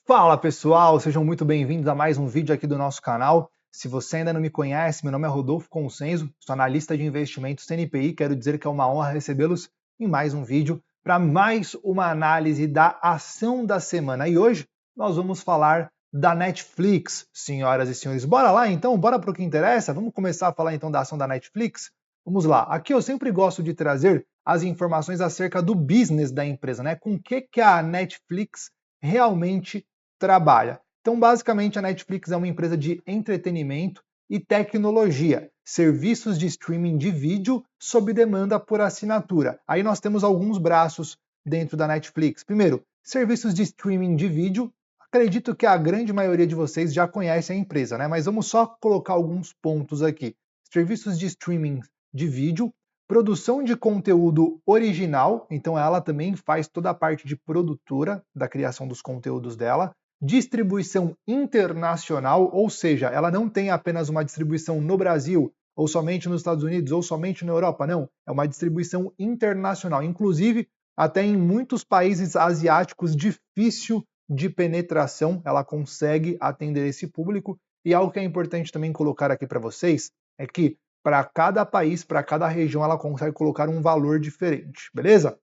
Fala pessoal, sejam muito bem-vindos a mais um vídeo aqui do nosso canal. Se você ainda não me conhece, meu nome é Rodolfo Consenso, sou analista de investimentos CNPI, quero dizer que é uma honra recebê-los em mais um vídeo para mais uma análise da ação da semana. E hoje nós vamos falar da Netflix, senhoras e senhores. Bora lá então, bora para o que interessa? Vamos começar a falar então da ação da Netflix? Vamos lá, aqui eu sempre gosto de trazer as informações acerca do business da empresa, né? Com o que a Netflix realmente trabalha. Então, basicamente, a Netflix é uma empresa de entretenimento e tecnologia, serviços de streaming de vídeo sob demanda por assinatura. Aí nós temos alguns braços dentro da Netflix. Primeiro, serviços de streaming de vídeo. Acredito que a grande maioria de vocês já conhece a empresa, né? Mas vamos só colocar alguns pontos aqui. Serviços de streaming de vídeo, produção de conteúdo original, então ela também faz toda a parte de produtora da criação dos conteúdos dela, distribuição internacional, ou seja, ela não tem apenas uma distribuição no Brasil, ou somente nos Estados Unidos, ou somente na Europa, não. É uma distribuição internacional. Inclusive, até em muitos países asiáticos, difícil de penetração, ela consegue atender esse público. E algo que é importante também colocar aqui para vocês é que para cada país, para cada região, ela consegue colocar um valor diferente, beleza?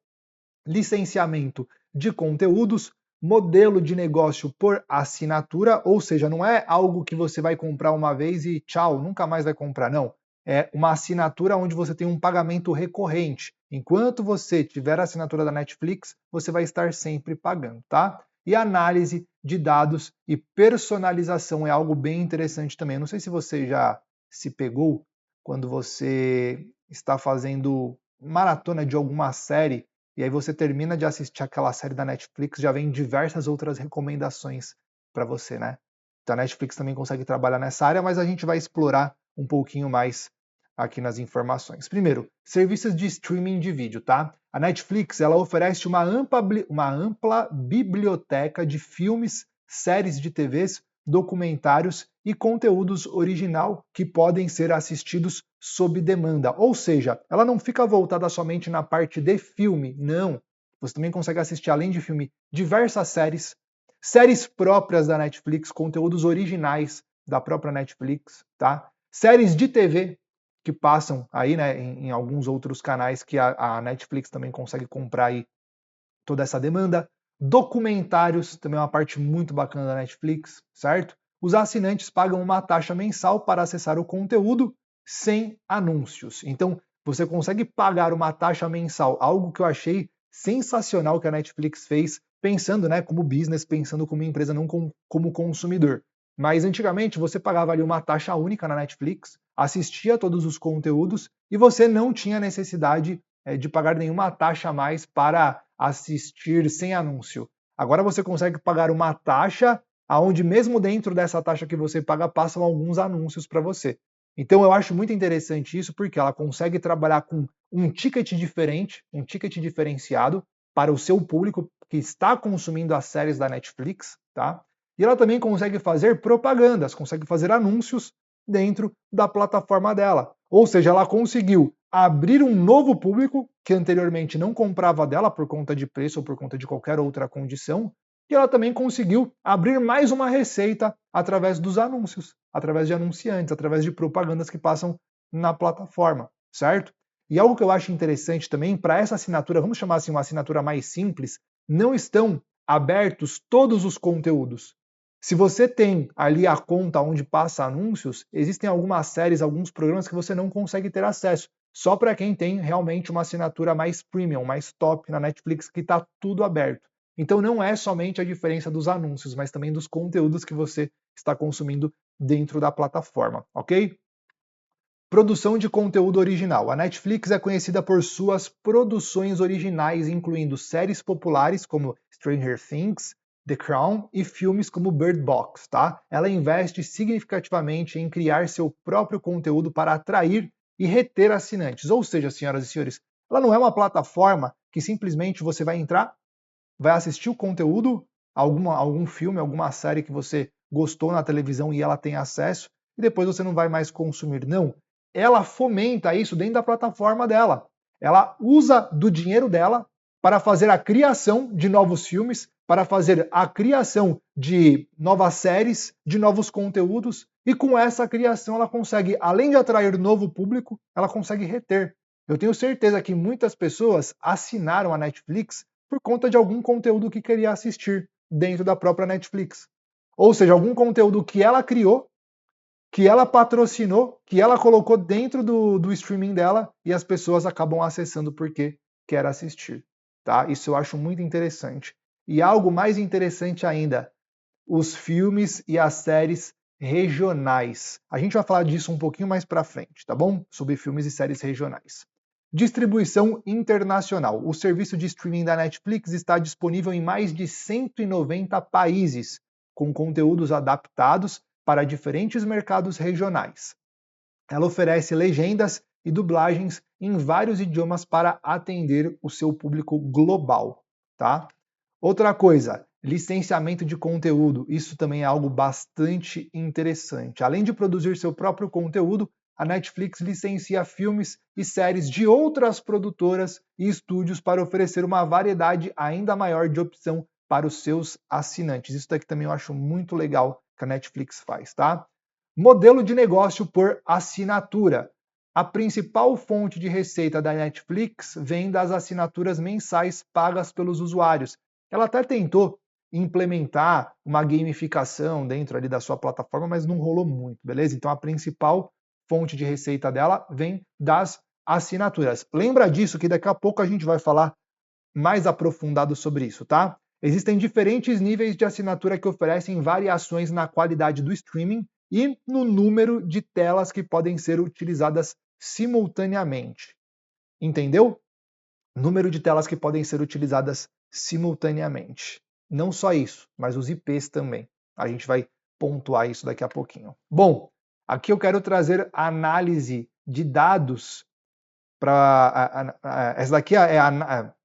Licenciamento de conteúdos, modelo de negócio por assinatura, ou seja, não é algo que você vai comprar uma vez e tchau, nunca mais vai comprar, não. É uma assinatura onde você tem um pagamento recorrente. Enquanto você tiver a assinatura da Netflix, você vai estar sempre pagando, tá? E análise de dados e personalização é algo bem interessante também. Eu não sei se você já se pegou quando você está fazendo maratona de alguma série e aí você termina de assistir aquela série da Netflix, já vem diversas outras recomendações para você, né? Então a Netflix também consegue trabalhar nessa área, mas a gente vai explorar um pouquinho mais aqui nas informações. Primeiro, serviços de streaming de vídeo, tá? A Netflix, ela oferece uma ampla biblioteca de filmes, séries de TVs, documentários e conteúdos original que podem ser assistidos sob demanda. Ou seja, ela não fica voltada somente na parte de filme, não. Você também consegue assistir, além de filme, diversas séries, séries próprias da Netflix, conteúdos originais da própria Netflix, tá? Séries de TV que passam aí, né, em alguns outros canais que a Netflix também consegue comprar aí toda essa demanda. Documentários, também é uma parte muito bacana da Netflix, certo? Os assinantes pagam uma taxa mensal para acessar o conteúdo sem anúncios. Então, você consegue pagar uma taxa mensal, algo que eu achei sensacional que a Netflix fez, pensando, né, como business, pensando como empresa, não como consumidor. Mas antigamente você pagava ali uma taxa única na Netflix, assistia a todos os conteúdos e você não tinha necessidade de pagar nenhuma taxa a mais para assistir sem anúncio. Agora você consegue pagar uma taxa, aonde mesmo dentro dessa taxa que você paga, passam alguns anúncios para você. Então eu acho muito interessante isso, porque ela consegue trabalhar com um ticket diferente, um ticket diferenciado para o seu público que está consumindo as séries da Netflix, tá? E ela também consegue fazer propagandas, consegue fazer anúncios dentro da plataforma dela. Ou seja, ela conseguiu abrir um novo público que anteriormente não comprava dela por conta de preço ou por conta de qualquer outra condição, e ela também conseguiu abrir mais uma receita através dos anúncios, através de anunciantes, através de propagandas que passam na plataforma, certo? E algo que eu acho interessante também, para essa assinatura, vamos chamar assim uma assinatura mais simples, não estão abertos todos os conteúdos. Se você tem ali a conta onde passa anúncios, existem algumas séries, alguns programas que você não consegue ter acesso. Só para quem tem realmente uma assinatura mais premium, mais top na Netflix, que está tudo aberto. Então não é somente a diferença dos anúncios, mas também dos conteúdos que você está consumindo dentro da plataforma, ok? Produção de conteúdo original. A Netflix é conhecida por suas produções originais, incluindo séries populares como Stranger Things, The Crown e filmes como Bird Box, tá? Ela investe significativamente em criar seu próprio conteúdo para atrair e reter assinantes. Ou seja, senhoras e senhores, ela não é uma plataforma que simplesmente você vai entrar, vai assistir o conteúdo, algum filme, alguma série que você gostou na televisão e ela tem acesso, e depois você não vai mais consumir. Não. Ela fomenta isso dentro da plataforma dela. Ela usa do dinheiro dela para fazer a criação de novos filmes, para fazer a criação de novas séries, de novos conteúdos, e com essa criação ela consegue, além de atrair novo público, ela consegue reter. Eu tenho certeza que muitas pessoas assinaram a Netflix por conta de algum conteúdo que queria assistir dentro da própria Netflix. Ou seja, algum conteúdo que ela criou, que ela patrocinou, que ela colocou dentro do streaming dela e as pessoas acabam acessando porque quer assistir. Tá? Isso eu acho muito interessante. E algo mais interessante ainda, os filmes e as séries regionais. A gente vai falar disso um pouquinho mais para frente, tá bom? Sobre filmes e séries regionais. Distribuição internacional. O serviço de streaming da Netflix está disponível em mais de 190 países, com conteúdos adaptados para diferentes mercados regionais. Ela oferece legendas e dublagens em vários idiomas para atender o seu público global, tá? Outra coisa, licenciamento de conteúdo. Isso também é algo bastante interessante. Além de produzir seu próprio conteúdo, a Netflix licencia filmes e séries de outras produtoras e estúdios para oferecer uma variedade ainda maior de opção para os seus assinantes. Isso daqui também eu acho muito legal que a Netflix faz, tá? Modelo de negócio por assinatura. A principal fonte de receita da Netflix vem das assinaturas mensais pagas pelos usuários. Ela até tentou implementar uma gamificação dentro ali da sua plataforma, mas não rolou muito, beleza? Então a principal fonte de receita dela vem das assinaturas. Lembra disso que daqui a pouco a gente vai falar mais aprofundado sobre isso, tá? Existem diferentes níveis de assinatura que oferecem variações na qualidade do streaming e no número de telas que podem ser utilizadas simultaneamente. Entendeu? Número de telas que podem ser utilizadas simultaneamente. Não só isso, mas os IPs também. A gente vai pontuar isso daqui a pouquinho. Bom, aqui eu quero trazer a análise de dados para essa daqui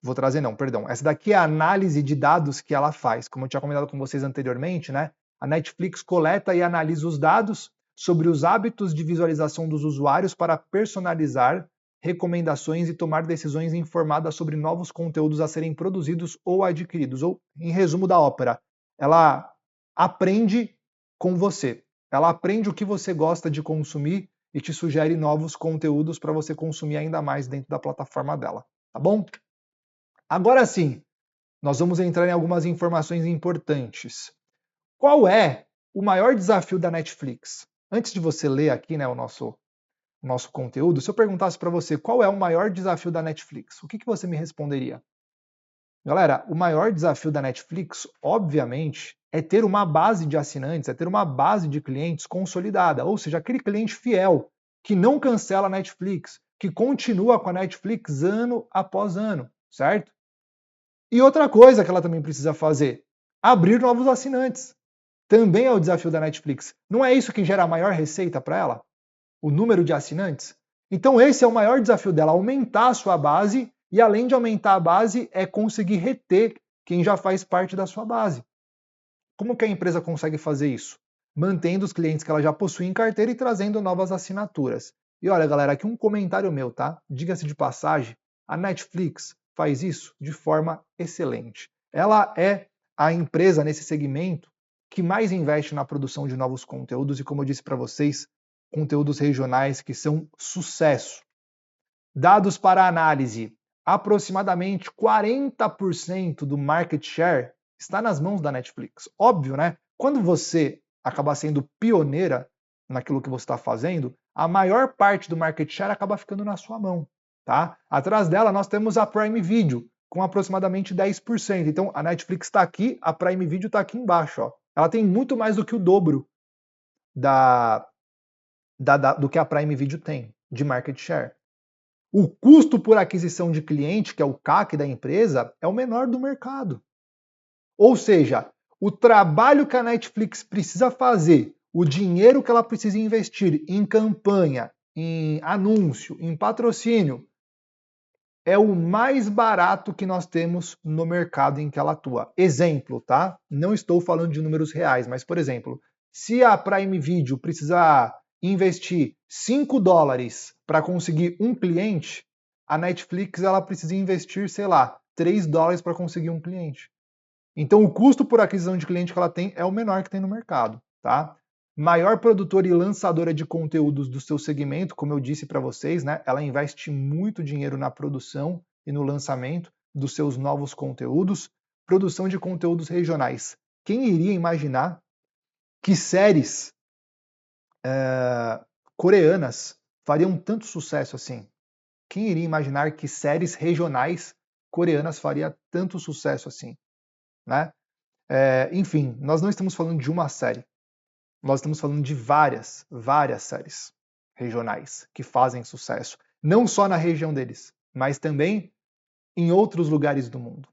vou trazer não, perdão. Essa daqui é a análise de dados que ela faz. Como eu tinha comentado com vocês anteriormente, né? A Netflix coleta e analisa os dados sobre os hábitos de visualização dos usuários para personalizar recomendações e tomar decisões informadas sobre novos conteúdos a serem produzidos ou adquiridos. Ou, em resumo da ópera, ela aprende com você. Ela aprende o que você gosta de consumir e te sugere novos conteúdos para você consumir ainda mais dentro da plataforma dela, tá bom? Agora sim, nós vamos entrar em algumas informações importantes. Qual é o maior desafio da Netflix? Antes de você ler aqui, né, o nosso conteúdo, se eu perguntasse para você qual é o maior desafio da Netflix, o que você me responderia? Galera, o maior desafio da Netflix, obviamente, é ter uma base de assinantes, é ter uma base de clientes consolidada, ou seja, aquele cliente fiel, que não cancela a Netflix, que continua com a Netflix ano após ano, certo? E outra coisa que ela também precisa fazer, abrir novos assinantes. Também é o desafio da Netflix. Não é isso que gera a maior receita para ela? O número de assinantes? Então esse é o maior desafio dela, aumentar a sua base e além de aumentar a base, é conseguir reter quem já faz parte da sua base. Como que a empresa consegue fazer isso? Mantendo os clientes que ela já possui em carteira e trazendo novas assinaturas. E olha, galera, aqui um comentário meu, tá? Diga-se de passagem, a Netflix faz isso de forma excelente. Ela é a empresa nesse segmento que mais investe na produção de novos conteúdos e, como eu disse para vocês, conteúdos regionais que são sucesso. Dados para análise. Aproximadamente 40% do market share está nas mãos da Netflix. Óbvio, né? Quando você acaba sendo pioneira naquilo que você está fazendo, a maior parte do market share acaba ficando na sua mão, tá? Atrás dela nós temos a Prime Video, com aproximadamente 10%. Então a Netflix está aqui, a Prime Video está aqui embaixo, ó. Ela tem muito mais do que o dobro do que a Prime Video tem de market share. O custo por aquisição de cliente, que é o CAC da empresa, é o menor do mercado. Ou seja, o trabalho que a Netflix precisa fazer, o dinheiro que ela precisa investir em campanha, em anúncio, em patrocínio, é o mais barato que nós temos no mercado em que ela atua. Exemplo, tá? Não estou falando de números reais, mas, por exemplo, se a Prime Video precisar investir $5 para conseguir um cliente, a Netflix ela precisa investir, sei lá, $3 para conseguir um cliente. Então o custo por aquisição de cliente que ela tem é o menor que tem no mercado, tá? Maior produtora e lançadora de conteúdos do seu segmento, como eu disse para vocês, né? Ela investe muito dinheiro na produção e no lançamento dos seus novos conteúdos. Produção de conteúdos regionais. Quem iria imaginar que séries coreanas fariam tanto sucesso assim? Quem iria imaginar que séries regionais coreanas faria tanto sucesso assim, né? Enfim, nós não estamos falando de uma série. Nós estamos falando de várias séries regionais que fazem sucesso. Não só na região deles, mas também em outros lugares do mundo.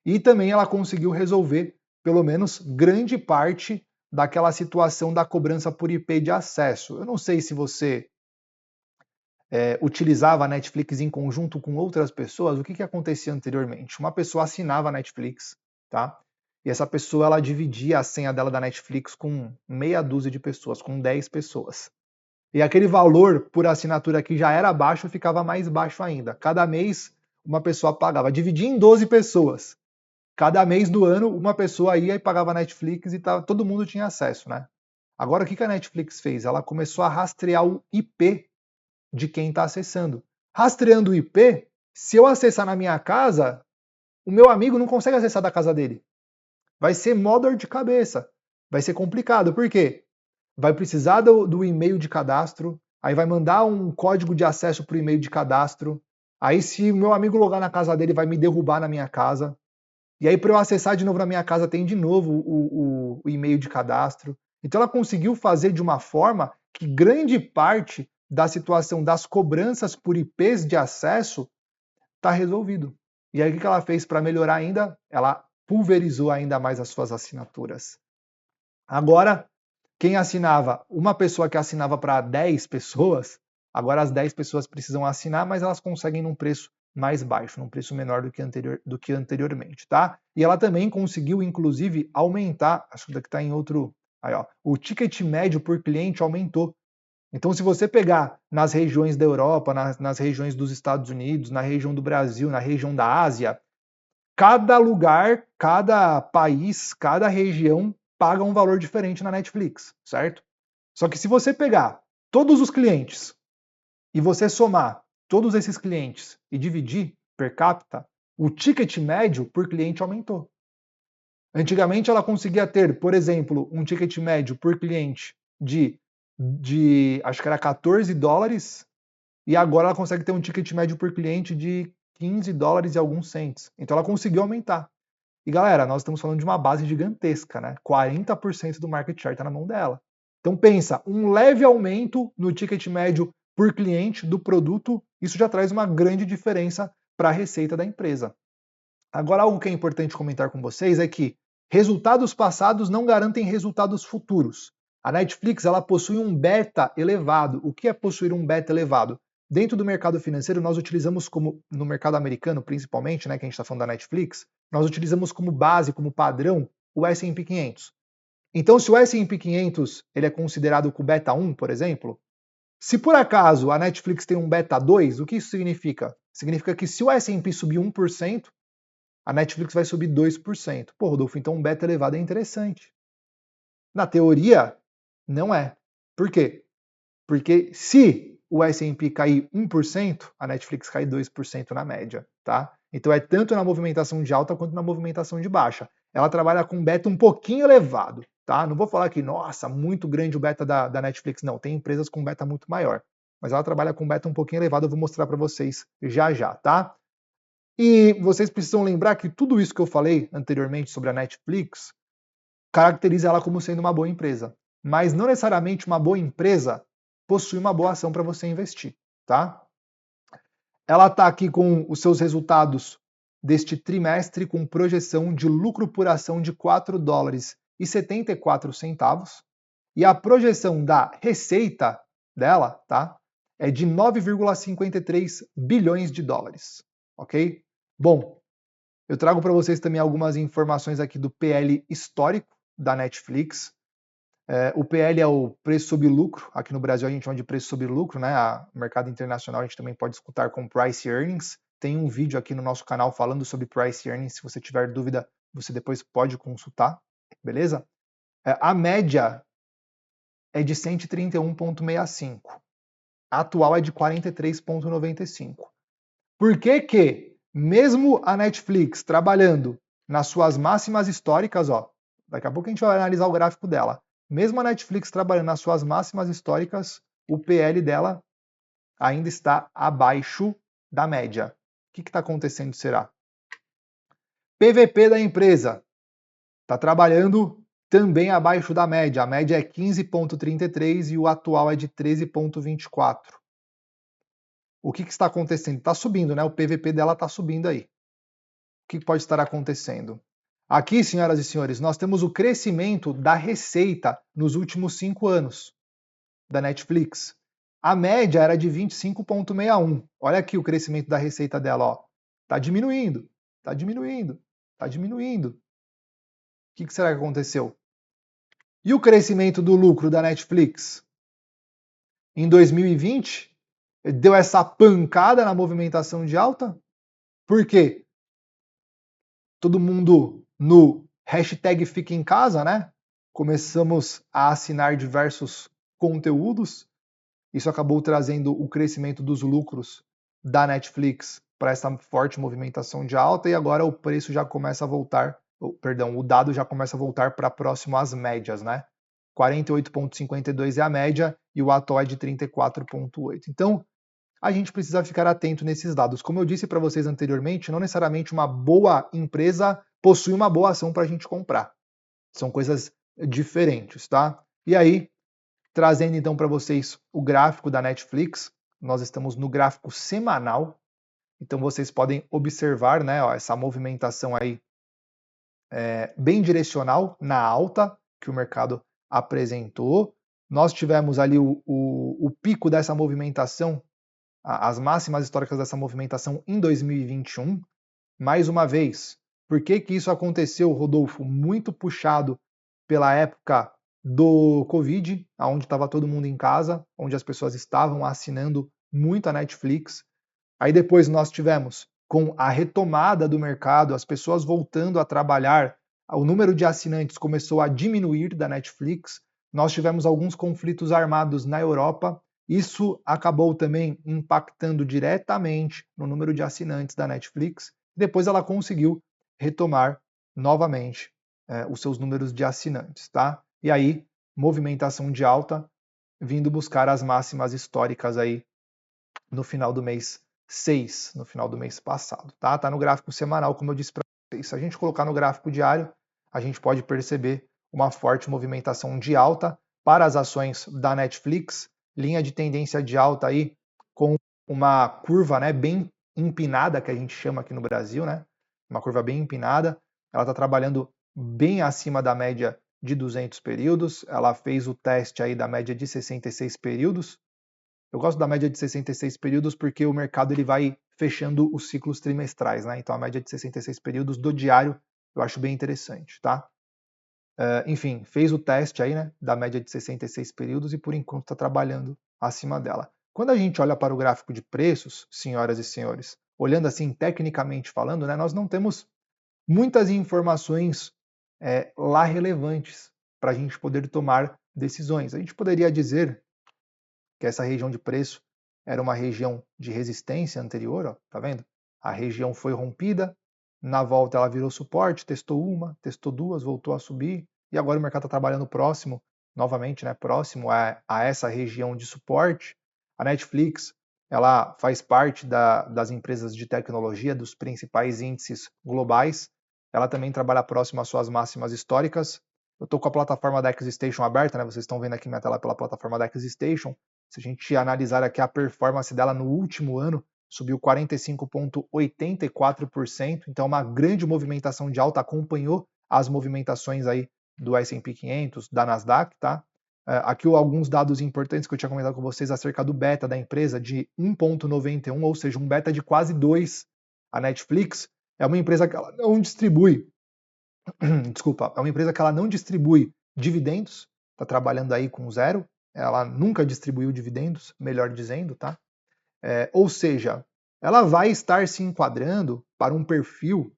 E também ela conseguiu resolver, pelo menos, grande parte daquela situação da cobrança por IP de acesso. Eu não sei se você utilizava a Netflix em conjunto com outras pessoas. O que acontecia anteriormente? Uma pessoa assinava a Netflix, tá? E essa pessoa ela dividia a senha dela da Netflix com meia dúzia de pessoas, com 10 pessoas. E aquele valor por assinatura que já era baixo ficava mais baixo ainda. Cada mês uma pessoa pagava, dividia em 12 pessoas. Cada mês do ano uma pessoa ia e pagava a Netflix e todo mundo tinha acesso, né? Agora o que a Netflix fez? Ela começou a rastrear o IP de quem está acessando. Rastreando o IP, se eu acessar na minha casa, o meu amigo não consegue acessar da casa dele. Vai ser mó dor de cabeça. Vai ser complicado. Por quê? Vai precisar do e-mail de cadastro, aí vai mandar um código de acesso para o e-mail de cadastro. Aí, se o meu amigo logar na casa dele, vai me derrubar na minha casa. E aí, para eu acessar de novo na minha casa, tem de novo o e-mail de cadastro. Então, ela conseguiu fazer de uma forma que grande parte da situação das cobranças por IPs de acesso está resolvido. E aí, o que ela fez para melhorar ainda? Ela pulverizou ainda mais as suas assinaturas. Agora, quem assinava, uma pessoa que assinava para 10 pessoas, agora as 10 pessoas precisam assinar, mas elas conseguem num preço mais baixo, num preço menor do que anteriormente, tá? E ela também conseguiu, inclusive, aumentar, acho que daqui está em outro, aí ó, o ticket médio por cliente aumentou. Então, se você pegar nas regiões da Europa, nas regiões dos Estados Unidos, na região do Brasil, na região da Ásia, cada lugar, cada país, cada região paga um valor diferente na Netflix, certo? Só que se você pegar todos os clientes e você somar todos esses clientes e dividir per capita, o ticket médio por cliente aumentou. Antigamente ela conseguia ter, por exemplo, um ticket médio por cliente de acho que era $14, e agora ela consegue ter um ticket médio por cliente de $15 e alguns cents. Então ela conseguiu aumentar. E galera, nós estamos falando de uma base gigantesca, né? 40% do market share está na mão dela. Então pensa, um leve aumento no ticket médio por cliente do produto, isso já traz uma grande diferença para a receita da empresa. Agora, algo que é importante comentar com vocês é que resultados passados não garantem resultados futuros. A Netflix ela possui um beta elevado. O que é possuir um beta elevado? Dentro do mercado financeiro, nós utilizamos como, no mercado americano principalmente, né, que a gente está falando da Netflix, nós utilizamos como base, como padrão, o S&P 500. Então, se o S&P 500 ele é considerado com beta 1, por exemplo, se por acaso a Netflix tem um beta 2, o que isso significa? Significa que se o S&P subir 1%, a Netflix vai subir 2%. Pô, Rodolfo, então um beta elevado é interessante. Na teoria, não é. Por quê? Porque se o S&P cair 1%, a Netflix cai 2% na média, tá? Então é tanto na movimentação de alta quanto na movimentação de baixa. Ela trabalha com beta um pouquinho elevado, tá? Não vou falar que, nossa, muito grande o beta da Netflix, não. Tem empresas com beta muito maior. Mas ela trabalha com beta um pouquinho elevado, eu vou mostrar para vocês já já, tá? E vocês precisam lembrar que tudo isso que eu falei anteriormente sobre a Netflix caracteriza ela como sendo uma boa empresa. Mas não necessariamente uma boa empresa possui uma boa ação para você investir, tá? Ela está aqui com os seus resultados deste trimestre com projeção de lucro por ação de $4,74 e a projeção da receita dela, tá? É de 9,53 bilhões de dólares, ok? Bom, eu trago para vocês também algumas informações aqui do PL histórico da Netflix. O PL é o preço sobre lucro. Aqui no Brasil a gente chama de preço sobre lucro, né? No mercado internacional a gente também pode escutar como price earnings. tem um vídeo aqui no nosso canal falando sobre Price Earnings. Se você tiver dúvida, você depois pode consultar, beleza? A média é de 131,65. A atual é de 43,95. Por que mesmo a Netflix trabalhando nas suas máximas históricas, ó, daqui a pouco a gente vai analisar o gráfico dela, mesmo a Netflix trabalhando nas suas máximas históricas, o PL dela ainda está abaixo da média. O que está acontecendo, será? PVP da empresa está trabalhando também abaixo da média. A média é 15,33 e o atual é de 13,24. O que está acontecendo? Está subindo, né? O PVP dela está subindo aí. O que pode estar acontecendo? Aqui, senhoras e senhores, nós temos o crescimento da receita nos últimos 5 anos da Netflix. A média era de 25,61. Olha aqui o crescimento da receita dela, ó. Tá diminuindo, tá diminuindo, tá diminuindo. O que será que aconteceu? E o crescimento do lucro da Netflix? Em 2020, deu essa pancada na movimentação de alta? Por quê? Todo mundo no hashtag Fica em Casa, né? Começamos a assinar diversos conteúdos. Isso acabou trazendo o crescimento dos lucros da Netflix para essa forte movimentação de alta e agora o preço já começa a voltar, o dado já começa a voltar para próximo às médias, né? 48,52 é a média e o atual é de 34,8. Então, a gente precisa ficar atento nesses dados. Como eu disse para vocês anteriormente, não necessariamente uma boa empresa possui uma boa ação para a gente comprar. São coisas diferentes, tá? E aí, trazendo então para vocês o gráfico da Netflix, nós estamos no gráfico semanal, então vocês podem observar, né, ó, essa movimentação aí bem direcional na alta que o mercado apresentou. Nós tivemos ali o pico dessa movimentação, as máximas históricas dessa movimentação em 2021. Mais uma vez, por que isso aconteceu, Rodolfo? Muito puxado pela época do Covid, onde estava todo mundo em casa, onde as pessoas estavam assinando muito a Netflix. Aí depois nós tivemos, com a retomada do mercado, as pessoas voltando a trabalhar, o número de assinantes começou a diminuir da Netflix. Nós tivemos alguns conflitos armados na Europa. Isso acabou também impactando diretamente no número de assinantes da Netflix. Depois ela conseguiu retomar novamente os seus números de assinantes, tá? E aí, movimentação de alta, vindo buscar as máximas históricas aí no final do mês 6, no final do mês passado, tá? Tá no gráfico semanal, como eu disse para vocês. Se a gente colocar no gráfico diário, a gente pode perceber uma forte movimentação de alta para as ações da Netflix, linha de tendência de alta aí com uma curva, né, bem empinada, que a gente chama aqui no Brasil, né? Uma curva bem empinada. Ela está trabalhando bem acima da média de 200 períodos. Ela fez o teste aí da média de 66 períodos. Eu gosto da média de 66 períodos porque o mercado ele vai fechando os ciclos trimestrais, né? Então a média de 66 períodos do diário eu acho bem interessante, tá? Enfim, fez o teste aí, né, da média de 66 períodos e por enquanto está trabalhando acima dela. Quando a gente olha para o gráfico de preços, senhoras e senhores, olhando assim tecnicamente falando, né, nós não temos muitas informações lá relevantes para a gente poder tomar decisões. A gente poderia dizer que essa região de preço era uma região de resistência anterior, ó, tá vendo? A região foi rompida, na volta ela virou suporte, testou uma, testou duas, voltou a subir, e agora o mercado está trabalhando próximo, novamente, né, próximo a essa região de suporte. A Netflix, ela faz parte das empresas de tecnologia, dos principais índices globais, ela também trabalha próximo às suas máximas históricas. Eu estou com a plataforma da XStation aberta, né? Vocês estão vendo aqui minha tela pela plataforma da XStation. Se a gente analisar aqui a performance dela no último ano, subiu 45,84%, então uma grande movimentação de alta, acompanhou as movimentações aí do S&P 500, da Nasdaq, tá? Aqui alguns dados importantes que eu tinha comentado com vocês acerca do beta da empresa de 1,91, ou seja, um beta de quase 2. A Netflix é uma empresa que ela não distribui, desculpa, é uma empresa que ela não distribui dividendos, está trabalhando aí com zero, ela nunca distribuiu dividendos, melhor dizendo, tá? Ou seja, ela vai estar se enquadrando para um perfil,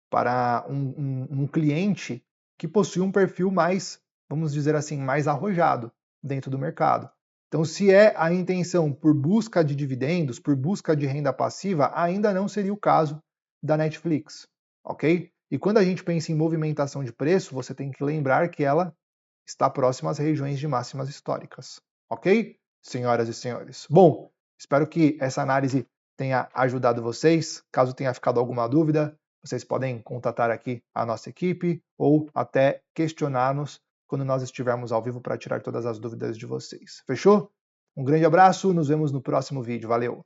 para um cliente que possui um perfil mais, vamos dizer assim, mais arrojado dentro do mercado. Então, se é a intenção por busca de dividendos, por busca de renda passiva, ainda não seria o caso da Netflix, ok? E quando a gente pensa em movimentação de preço, você tem que lembrar que ela está próxima às regiões de máximas históricas, ok? Senhoras e senhores. Bom, espero que essa análise tenha ajudado vocês. Caso tenha ficado alguma dúvida, vocês podem contatar aqui a nossa equipe ou até questionar-nos quando nós estivermos ao vivo para tirar todas as dúvidas de vocês. Fechou? Um grande abraço, nos vemos no próximo vídeo. Valeu!